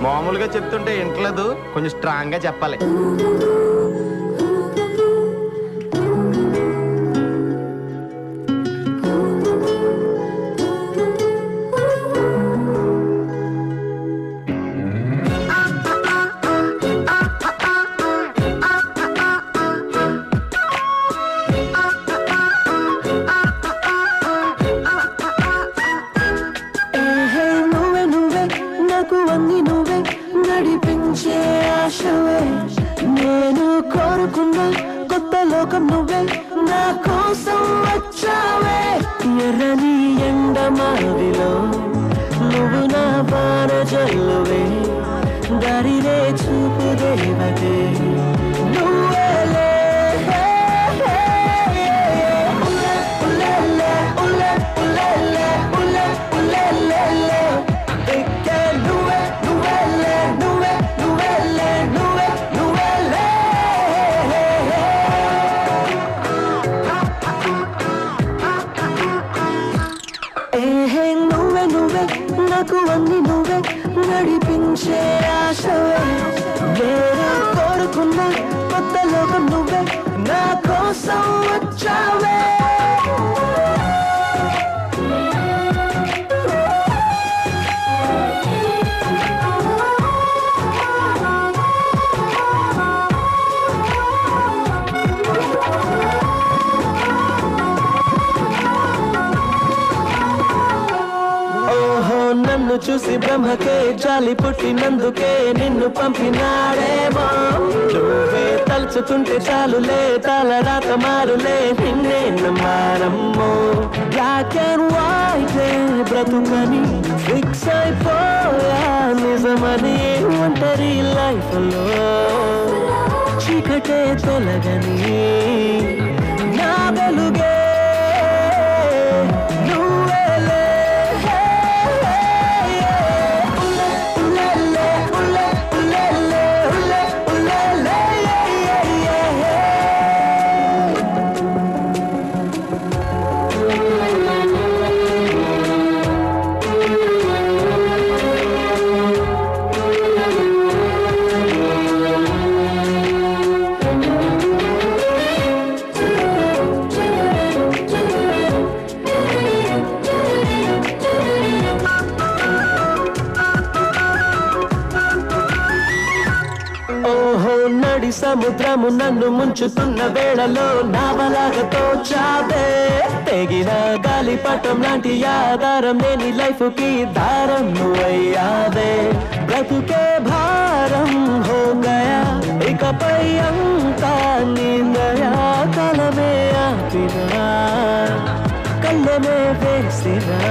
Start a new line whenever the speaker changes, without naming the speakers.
మామూలుగా చెప్తుంటే ఇంట్లేదు, కొంచెం స్ట్రాంగ్ గా చెప్పాలి.
నడిపించే ఆశవే నేను కోరుకున్న కొత్త లోకం నువ్వే నా కోసం వచ్చావే ఎర్రని ఎండమావిలో నువ్వు నా బాణ జల్లువే దారినే చూపు దేవతే నువ్వేలే నాకు అన్ని నువ్వే నడిపించే ఆశవే నేను కోరుకున్న కొత్త లోకం నువ్వే నా కోసం వచ్చావే నన్ను చూసి బ్రహ్మకే జాలి పుట్టినందుకే నిన్ను పంపినాడేమో నువ్వే తలుచుతుంటే చాలులే తలరాత మారులే నిన్నే నమ్మారమ్మో బ్లాక్ అండ్ వైట్ బ్రతుకని ఫిక్స్ అయిపోయా నిజమని ఒంటరి లైఫ్ లో చీకటే తొలగని నా వెలుగే నడి సముద్రము నన్ను ముంచుతున్న వేళలో నావలాగా తోచావే తెగిన గాలిపటం లాంటి ఆధారం లేని లైఫ్ కి దారం నువ్వయ్యావే బ్రతుకే భారం హో గయా ఇకపై అంతా నిందయా కలమే ఆపినా కళ్ళమే వేసినా